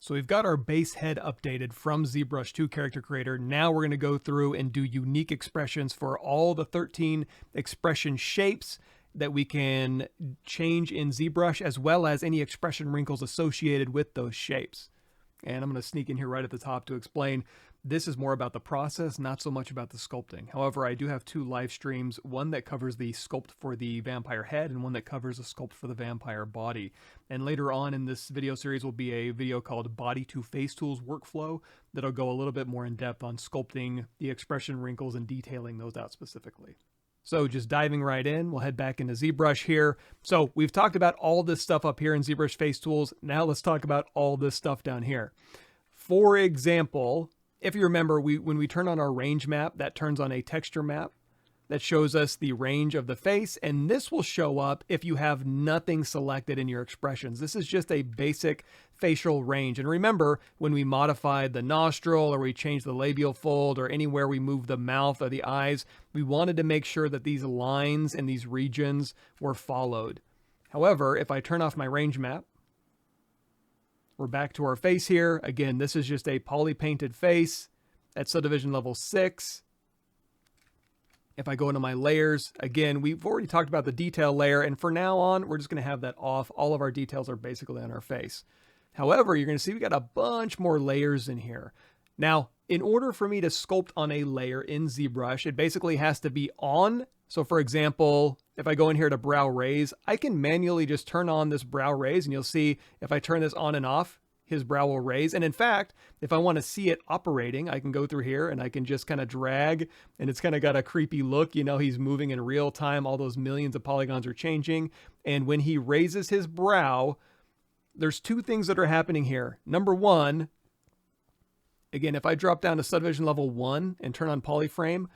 So we've got our base head updated from ZBrush to Character Creator. Now we're going to go through and do unique expressions for all the 13 expression shapes that we can change in ZBrush, as well as any expression wrinkles associated with those shapes. And I'm going to sneak in here right at the top to explain this is more about the process, not so much about the sculpting. However, I do have 2 live streams, one that covers the sculpt for the vampire head and one that covers the sculpt for the vampire body. And later on in this video series will be a video called Body to Face Tools Workflow that'll go a little bit more in depth on sculpting the expression wrinkles and detailing those out specifically. So just diving right in, we'll head back into ZBrush here. So we've talked about all this stuff up here in ZBrush Face Tools. Now let's talk about all this stuff down here. For example, if you remember, when we turn on our range map, that turns on a texture map that shows us the range of the face, and this will show up if you have nothing selected in your expressions. This is just a basic facial range. And remember, when we modified the nostril or we changed the labial fold or anywhere we moved the mouth or the eyes, we wanted to make sure that these lines and these regions were followed. However, if I turn off my range map, we're back to our face here. Again, this is just a poly-painted face at subdivision level 6. If I go into my layers, again, we've already talked about the detail layer, and for now on, we're just going to have that off. All of our details are basically on our face. However, you're going to see we got a bunch more layers in here. Now, in order for me to sculpt on a layer in ZBrush, it basically has to be on. So for example, if I go in here to brow raise, I can manually just turn on this brow raise, and you'll see if I turn this on and off, his brow will raise. And in fact, if I want to see it operating, I can go through here and I can just kind of drag, and it's kind of got a creepy look. You know, he's moving in real time. All those millions of polygons are changing. And when he raises his brow, there's 2 things that are happening here. Number one, again, if I drop down to subdivision level 1 and turn on polyframe,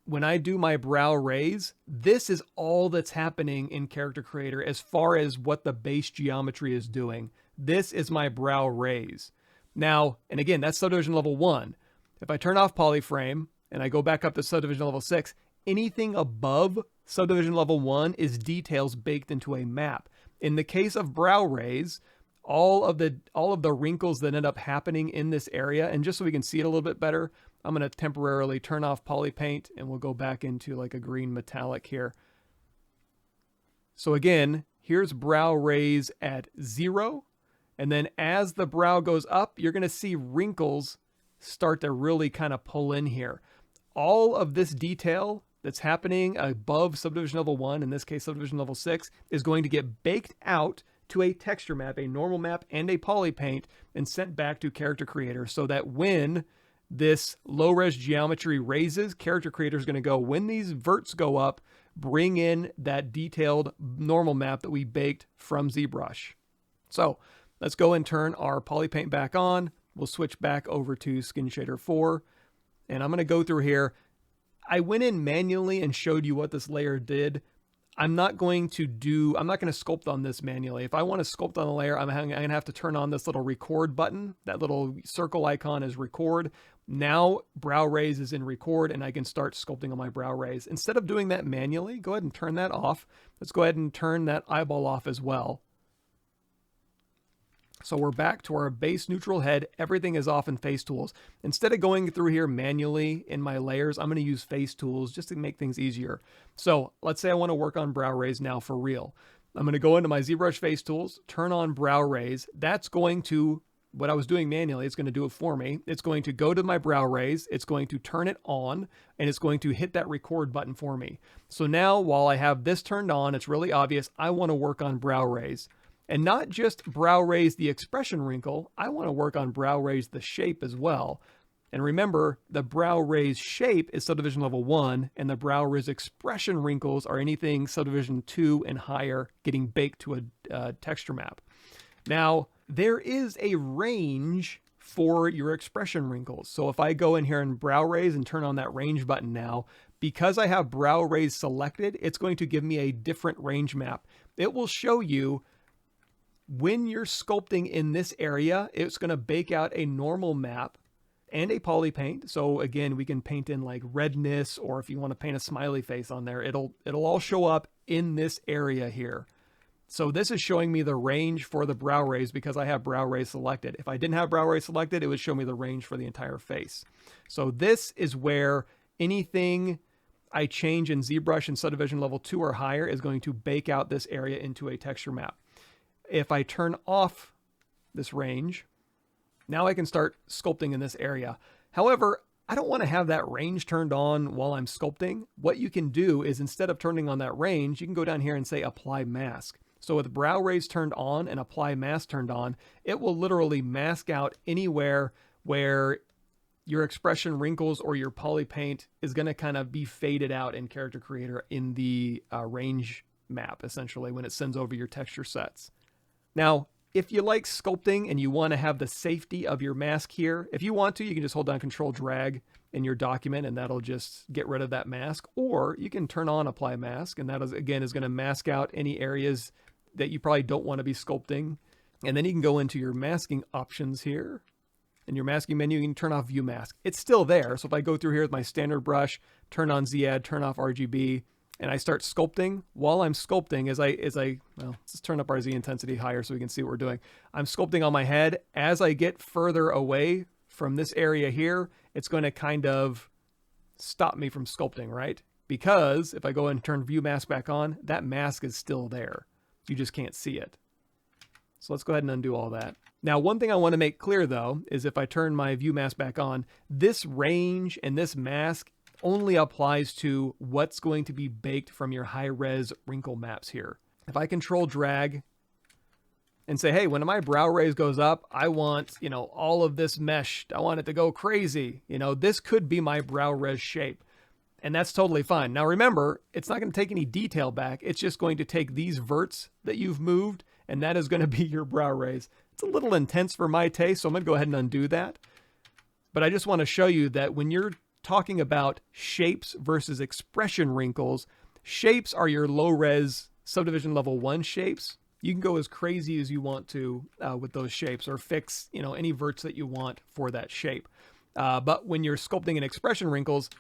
when I do my brow raise, this is all that's happening in Character Creator as far as what the base geometry is doing. This is my brow raise. Now, and again, that's subdivision level 1. If I turn off polyframe and I go back up to subdivision level 6, anything above subdivision level 1 is details baked into a map. In the case of brow raise, all of the wrinkles that end up happening in this area, and just so we can see it a little bit better, I'm going to temporarily turn off Polypaint and we'll go back into like a green metallic here. So again, here's brow raise at 0. And then as the brow goes up, you're going to see wrinkles start to really kind of pull in here. All of this detail that's happening above subdivision level 1, in this case subdivision level 6, is going to get baked out to a texture map, a normal map, and a Polypaint, and sent back to Character Creator, so that when this low-res geometry raises, Character Creator is going to go, when these verts go up, bring in that detailed normal map that we baked from ZBrush. So let's go and turn our Polypaint back on. We'll switch back over to Skin Shader 4, and I'm going to go through here. I went in manually and showed you what this layer did. I'm not going to sculpt on this manually. If I want to sculpt on the layer, I'm going to have to turn on this little record button. That little circle icon is record. Now brow raise is in record, and I can start sculpting on my brow raise. Instead of doing that manually, go ahead and turn that off. Let's go ahead and turn that eyeball off as well. So we're back to our base neutral head. Everything is off in Face Tools. Instead of going through here manually in my layers, I'm going to use Face Tools just to make things easier. So let's say I want to work on brow raise now for real. I'm going to go into my ZBrush Face Tools, turn on brow raise. That's going to, what I was doing manually, it's going to do it for me. It's going to go to my brow raise. It's going to turn it on, and it's going to hit that record button for me. So now while I have this turned on, it's really obvious I want to work on brow raise. And not just brow raise the expression wrinkle, I want to work on brow raise the shape as well. And remember, the brow raise shape is subdivision level 1, and the brow raise expression wrinkles are anything subdivision 2 and higher getting baked to a texture map. Now, there is a range for your expression wrinkles. So if I go in here and brow raise and turn on that range button now, because I have brow raise selected, it's going to give me a different range map. It will show you when you're sculpting in this area, it's going to bake out a normal map and a Polypaint. So again, we can paint in like redness, or if you want to paint a smiley face on there, it'll all show up in this area here. So this is showing me the range for the brow raise because I have brow raise selected. If I didn't have brow raise selected, it would show me the range for the entire face. So this is where anything I change in ZBrush in subdivision level 2 or higher is going to bake out this area into a texture map. If I turn off this range, now I can start sculpting in this area. However, I don't want to have that range turned on while I'm sculpting. What you can do is instead of turning on that range, you can go down here and say apply mask. So with brow raise turned on and apply mask turned on, it will literally mask out anywhere where your expression wrinkles or your Polypaint is going to kind of be faded out in Character Creator in the range map, essentially, when it sends over your texture sets. Now, if you like sculpting and you want to have the safety of your mask here, if you want to, you can just hold down Control Drag in your document and that'll just get rid of that mask. Or you can turn on Apply Mask, and that is, again, is going to mask out any areas that you probably don't want to be sculpting. And then you can go into your masking options here. In your masking menu, you can turn off View Mask. It's still there. So if I go through here with my standard brush, turn on Z-Add, turn off RGB, and I start sculpting, while I'm sculpting, well, let's turn up our Z intensity higher so we can see what we're doing. I'm sculpting on my head. As I get further away from this area here, it's going to kind of stop me from sculpting, right? Because if I go and turn View Mask back on, that mask is still there. You just can't see it. So let's go ahead and undo all that. Now, one thing I want to make clear, though, is if I turn my View Mask back on, this range and this mask only applies to what's going to be baked from your high-res wrinkle maps here. If I Control Drag and say, hey, when my brow raise goes up, I want, all of this mesh. I want it to go crazy. This could be my brow raise shape. And that's totally fine. Now remember, it's not going to take any detail back. It's just going to take these verts that you've moved, and that is going to be your brow raise. It's a little intense for my taste, so I'm going to go ahead and undo that. But I just want to show you that when you're talking about shapes versus expression wrinkles, shapes are your low-res subdivision level 1 shapes. You can go as crazy as you want to with those shapes, or fix any verts that you want for that shape. But when you're sculpting in expression wrinkles,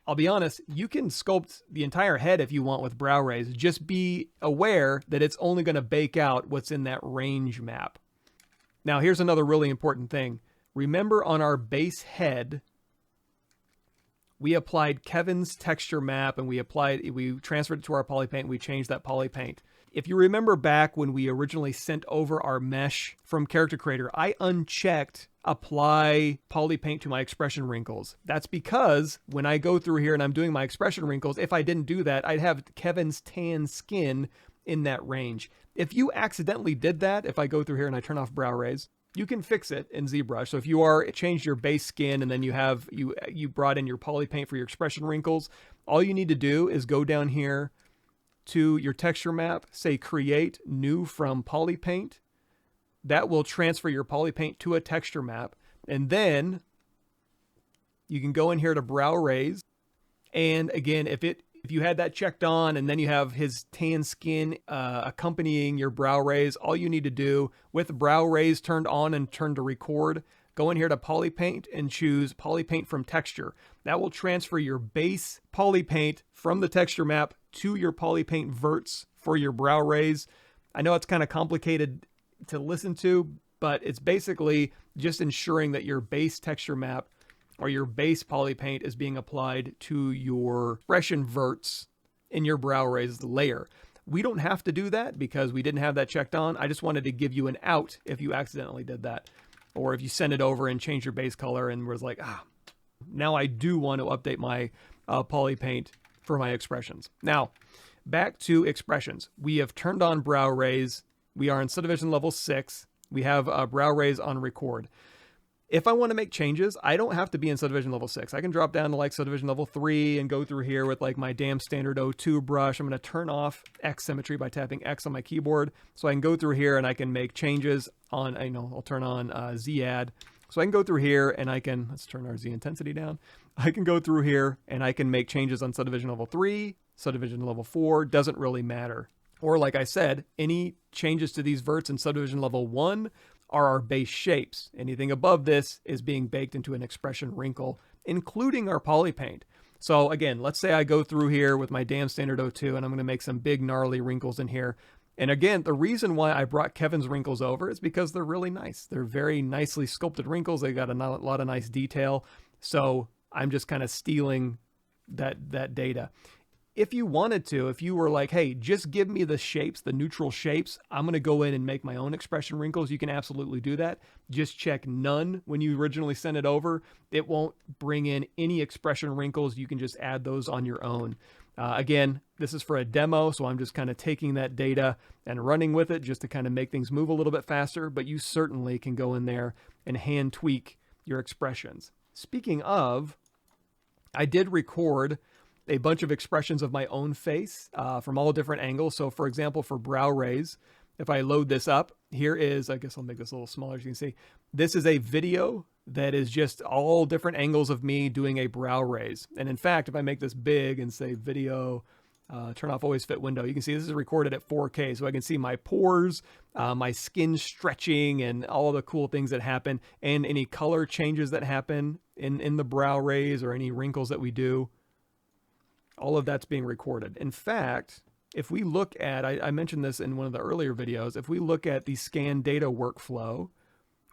I'll be honest, you can sculpt the entire head if you want with brow raise. Just be aware that it's only going to bake out what's in that range map. Now, here's another really important thing. Remember, on our base head, we applied Kevin's texture map, and we transferred it to our Polypaint. We changed that Polypaint. If you remember back when we originally sent over our mesh from Character Creator, I unchecked apply Polypaint to my expression wrinkles. That's because when I go through here and I'm doing my expression wrinkles, if I didn't do that, I'd have Kevin's tan skin in that range. If you accidentally did that, if I go through here and I turn off brow raise, you can fix it in ZBrush. So if you changed your base skin and then you brought in your Polypaint for your expression wrinkles, all you need to do is go down here to your texture map, say create new from Polypaint. That will transfer your Polypaint to a texture map. And then you can go in here to brow raise. And again, if you had that checked on and then you have his tan skin accompanying your brow raise, all you need to do with brow raise turned on and turned to record, go in here to Polypaint and choose Polypaint from texture. That will transfer your base Polypaint from the texture map to your Polypaint verts for your brow raise. I know it's kind of complicated to listen to, but it's basically just ensuring that your base texture map or your base Polypaint is being applied to your expression verts in your brow raise layer. We don't have to do that because we didn't have that checked on. I just wanted to give you an out if you accidentally did that, or if you send it over and change your base color and was like, now I do want to update my Polypaint for my expressions. Now, back to expressions. We have turned on brow raise. We are in subdivision level 6. We have brow raise on record. If I want to make changes, I don't have to be in subdivision level 6. I can drop down to like subdivision level 3 and go through here with like my damn standard O2 brush. I'm going to turn off X symmetry by tapping X on my keyboard. So I can go through here and I can make changes on, I'll turn on Z-Add. So I can go through here and let's turn our Z intensity down. I can go through here and I can make changes on subdivision level 3, subdivision level 4, doesn't really matter. Or like I said, any changes to these verts in subdivision level 1 are our base shapes. Anything above this is being baked into an expression wrinkle, including our Polypaint. So again, let's say I go through here with my damn standard O2 and I'm going to make some big gnarly wrinkles in here. And again, the reason why I brought Kevin's wrinkles over is because they're really nice. They're very nicely sculpted wrinkles. They got a lot of nice detail. So I'm just kind of stealing that data. If you wanted to, if you were like, hey, just give me the shapes, the neutral shapes, I'm going to go in and make my own expression wrinkles, you can absolutely do that. Just check none when you originally send it over. It won't bring in any expression wrinkles. You can just add those on your own. Again, this is for a demo, so I'm just kind of taking that data and running with it just to kind of make things move a little bit faster, but you certainly can go in there and hand tweak your expressions. Speaking of, I did record a bunch of expressions of my own face from all different angles. So for example, for brow raise, if I load this up, here is, I guess I'll make this a little smaller as you can see. This is a video that is just all different angles of me doing a brow raise. And in fact, if I make this big and say video, turn off always fit window, you can see this is recorded at 4K. So I can see my pores, my skin stretching, and all the cool things that happen, and any color changes that happen in the brow raise or any wrinkles that we do. All of that's being recorded. In fact, if we look at, I mentioned this in one of the earlier videos, if we look at the scan data workflow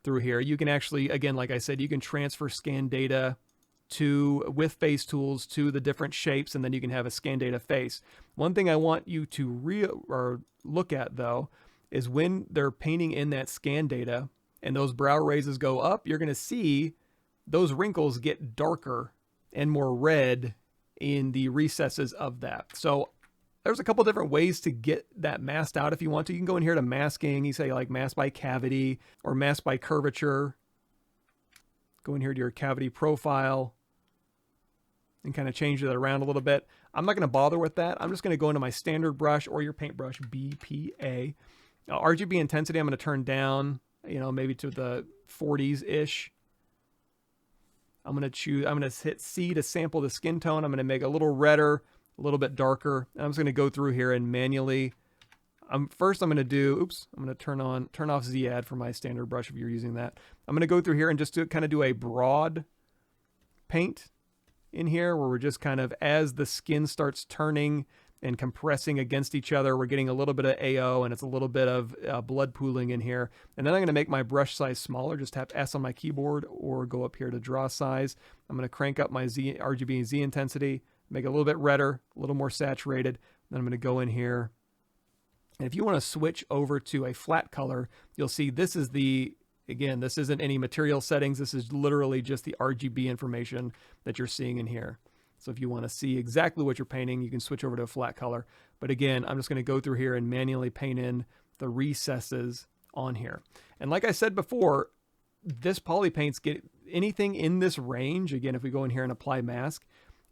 through here, you can actually, again, like I said, you can transfer scan data with face tools to the different shapes, and then you can have a scan data face. One thing I want you to look at though, is when they're painting in that scan data and those brow raises go up, you're going to see those wrinkles get darker and more red in the recesses of that. So there's a couple different ways to get that masked out if you want to. You can go in here to masking. You say like mask by cavity or mask by curvature. Go in here to your cavity profile and kind of change it around a little bit. I'm not going to bother with that. I'm just going to go into my standard brush or your paintbrush, BPA. Now, RGB intensity, I'm going to turn down, maybe to the 40s-ish. I'm going to hit C to sample the skin tone. I'm going to make it a little redder, a little bit darker. And I'm just going to go through here and manually, first I'm going to turn off Z-Add for my standard brush if you're using that. I'm going to go through here and just kind of do a broad paint in here where we're just kind of, as the skin starts turning and compressing against each other, we're getting a little bit of AO and it's a little bit of blood pooling in here. And then I'm going to make my brush size smaller. Just tap S on my keyboard or go up here to draw size. I'm going to crank up my RGB and Z intensity, make it a little bit redder, a little more saturated. Then I'm going to go in here. And if you want to switch over to a flat color, you'll see this is again, this isn't any material settings. This is literally just the RGB information that you're seeing in here. So if you want to see exactly what you're painting, you can switch over to a flat color. But again, I'm just going to go through here and manually paint in the recesses on here. And like I said before, this Polypaint's anything in this range. Again, if we go in here and apply mask,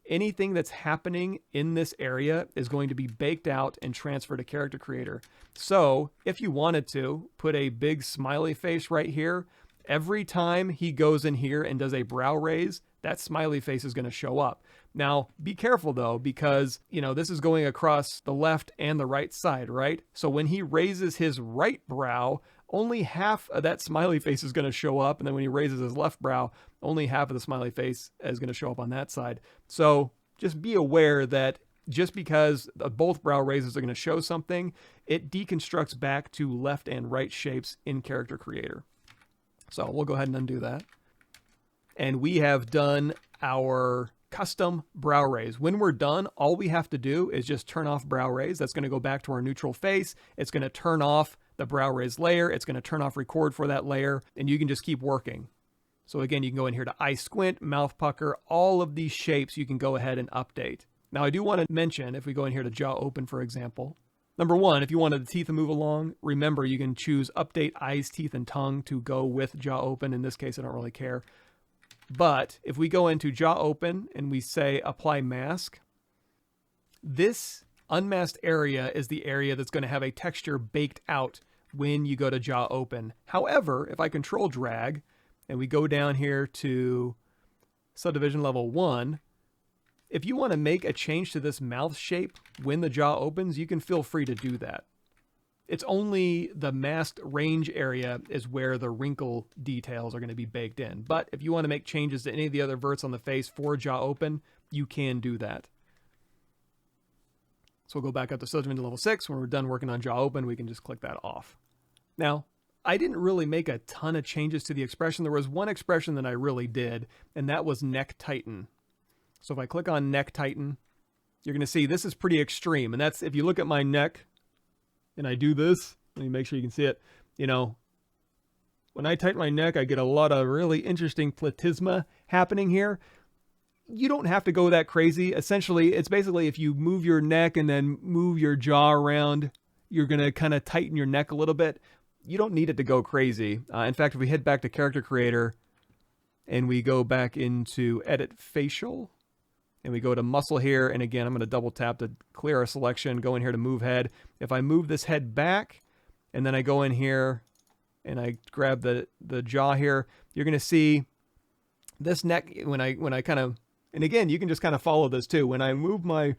anything that's happening in this area is going to be baked out and transferred to Character Creator. So if you wanted to put a big smiley face right here, every time he goes in here and does a brow raise, that smiley face is going to show up. Now, be careful though, because, this is going across the left and the right side, right? So when he raises his right brow, only half of that smiley face is going to show up. And then when he raises his left brow, only half of the smiley face is going to show up on that side. So just be aware that just because both brow raises are going to show something, it deconstructs back to left and right shapes in Character Creator. So we'll go ahead and undo that. And we have done our custom brow raise. When we're done, all we have to do is just turn off brow raise. That's going to go back to our neutral face. It's going to turn off the brow raise layer. It's going to turn off record for that layer, and you can just keep working. So again, you can go in here to eye squint, mouth pucker, all of these shapes you can go ahead and update. Now I do want to mention, if we go in here to jaw open, for example, number one, if you wanted the teeth to move along, remember you can choose update eyes, teeth, and tongue to go with jaw open. In this case, I don't really care. But if we go into jaw open and we say apply mask, this unmasked area is the area that's going to have a texture baked out when you go to jaw open. However, if I control drag and we go down here to subdivision level 1, if you want to make a change to this mouth shape when the jaw opens, you can feel free to do that. It's only the masked range area is where the wrinkle details are going to be baked in. But if you want to make changes to any of the other verts on the face for jaw open, you can do that. So we'll go back up to subdivision level 6. When we're done working on jaw open, we can just click that off. Now, I didn't really make a ton of changes to the expression. There was one expression that I really did, and that was neck tighten. So if I click on neck tighten, you're going to see this is pretty extreme. And that's, if you look at my neck and I do this, let me make sure you can see it. You know, when I tighten my neck, I get a lot of really interesting platysma happening here. You don't have to go that crazy. Essentially, it's basically if you move your neck and then move your jaw around, you're going to kind of tighten your neck a little bit. You don't need it to go crazy. In fact, if we head back to Character Creator and we go back into Edit Facial and we go to Muscle here, and again, I'm going to double tap to clear our selection, go in here to Move Head. If I move this head back and then I go in here and I grab the jaw here, you're going to see this neck when I kind of, and again, you can just kind of follow this too. When I move my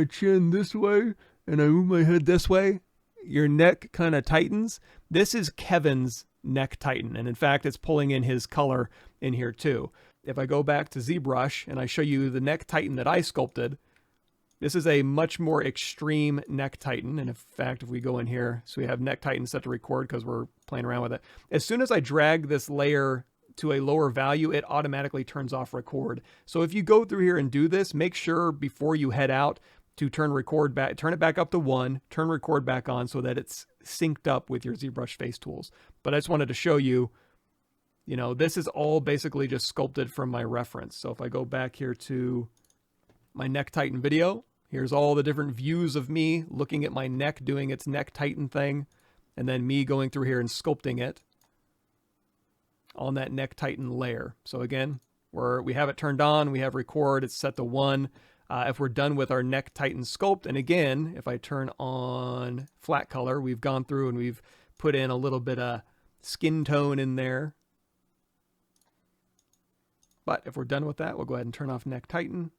chin this way and I move my head this way, your neck kind of tightens. This is Kevin's neck tighten. And in fact, it's pulling in his color in here too. If I go back to ZBrush and I show you the neck tighten that I sculpted, this is a much more extreme neck tighten. And in fact, if we go in here, so we have neck tighten set to record because we're playing around with it. As soon as I drag this layer to a lower value, it automatically turns off record. So if you go through here and do this, make sure before you head out to turn record back, turn it back up to 1, turn record back on so that it's synced up with your ZBrush face tools. But I just wanted to show you, you know, this is all basically just sculpted from my reference. So if I go back here to my neck tighten video, here's all the different views of me looking at my neck doing its neck tighten thing, and then me going through here and sculpting it on that neck tighten layer. So again, we have it turned on, we have record, it's set to 1. If we're done with our neck tighten sculpt, and again, if I turn on flat color, we've gone through and we've put in a little bit of skin tone in there. But if we're done with that, we'll go ahead and turn off neck tighten.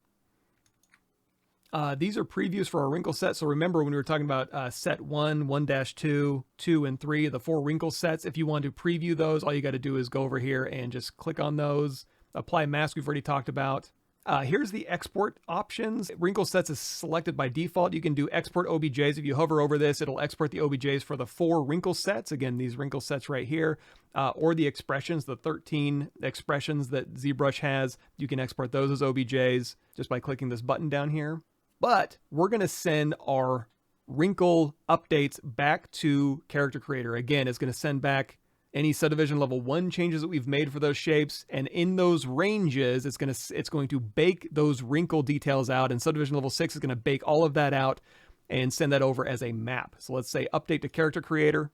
These are previews for our wrinkle set. So remember when we were talking about set 1, 1-2, 2, and 3, the 4 wrinkle sets, if you want to preview those, all you got to do is go over here and just click on those. Apply mask, we've already talked about. Here's the export options. Wrinkle sets is selected by default. You can do export OBJs. If you hover over this, it'll export the OBJs for the 4 wrinkle sets. Again, these wrinkle sets right here, or the expressions, the 13 expressions that ZBrush has. You can export those as OBJs just by clicking this button down here. But we're going to send our wrinkle updates back to Character Creator. Again, it's going to send back any subdivision level 1 changes that we've made for those shapes, and in those ranges, it's going to bake those wrinkle details out, and subdivision level 6 is going to bake all of that out and send that over as a map. So let's say update to Character Creator.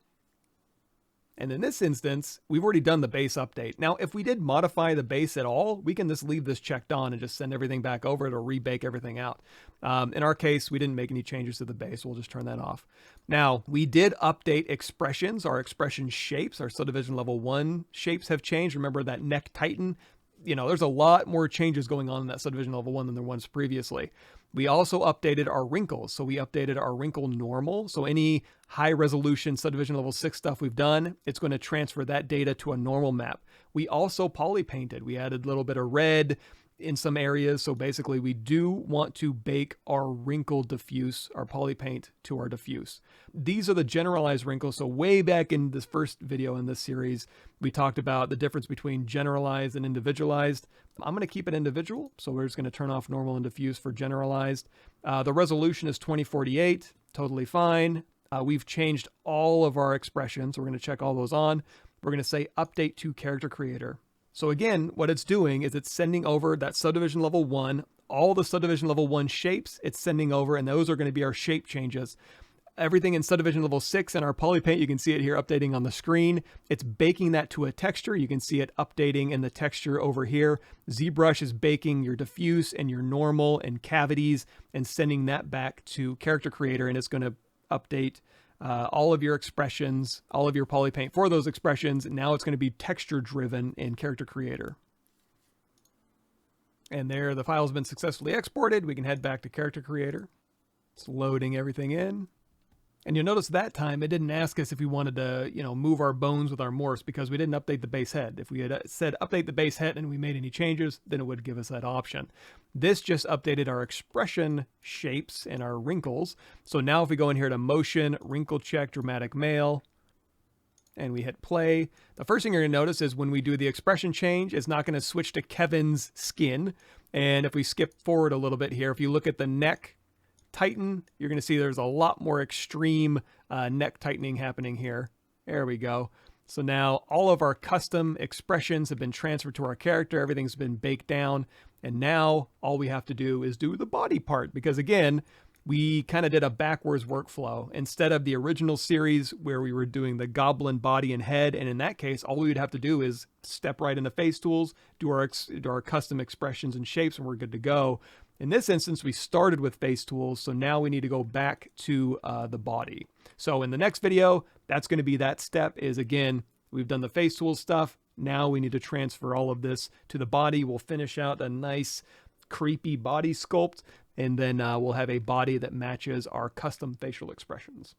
And in this instance, we've already done the base update. Now, if we did modify the base at all, we can just leave this checked on and just send everything back over. It'll rebake everything out. In our case, we didn't make any changes to the base. We'll just turn that off. Now, we did update expressions. Our expression shapes, our subdivision level 1 shapes have changed. Remember that neck tighten? You know, there's a lot more changes going on in that subdivision level 1 than there was previously. We also updated our wrinkles. So we updated our wrinkle normal. So any high resolution subdivision level 6 stuff we've done, it's going to transfer that data to a normal map. We also polypainted. We added a little bit of red in some areas. So basically we do want to bake our wrinkle diffuse, our polypaint to our diffuse. These are the generalized wrinkles. So way back in this first video in this series, we talked about the difference between generalized and individualized. I'm going to keep it individual. So we're just going to turn off normal and diffuse for generalized. The resolution is 2048, totally fine. We've changed all of our expressions. We're going to check all those on. We're going to say update to Character Creator. So again, what it's doing is it's sending over that subdivision level 1, all the subdivision level 1 shapes it's sending over, and those are going to be our shape changes. Everything in subdivision level 6 and our polypaint, you can see it here updating on the screen. It's baking that to a texture. You can see it updating in the texture over here. ZBrush is baking your diffuse and your normal and cavities and sending that back to Character Creator, and it's going to update all of your expressions, all of your polypaint for those expressions. Now it's going to be texture driven in Character Creator. And there, the file has been successfully exported. We can head back to Character Creator. It's loading everything in. And you'll notice that time it didn't ask us if we wanted to, move our bones with our morphs because we didn't update the base head. If we had said update the base head and we made any changes, then it would give us that option. This just updated our expression shapes and our wrinkles. So now if we go in here to motion, wrinkle check, dramatic male, and we hit play, the first thing you're going to notice is when we do the expression change, it's not going to switch to Kevin's skin. And if we skip forward a little bit here, if you look at the neck tighten, you're going to see there's a lot more extreme neck tightening happening here. There we go. So now all of our custom expressions have been transferred to our character. Everything's been baked down. And now all we have to do is do the body part, because again, we kind of did a backwards workflow instead of the original series where we were doing the goblin body and head. And in that case, all we would have to do is step right into face tools, do our custom expressions and shapes, and we're good to go. In this instance, we started with face tools, so now we need to go back to the body. So in the next video, that's going to be that step is, again, we've done the face tool stuff. Now we need to transfer all of this to the body. We'll finish out a nice creepy body sculpt, and then we'll have a body that matches our custom facial expressions.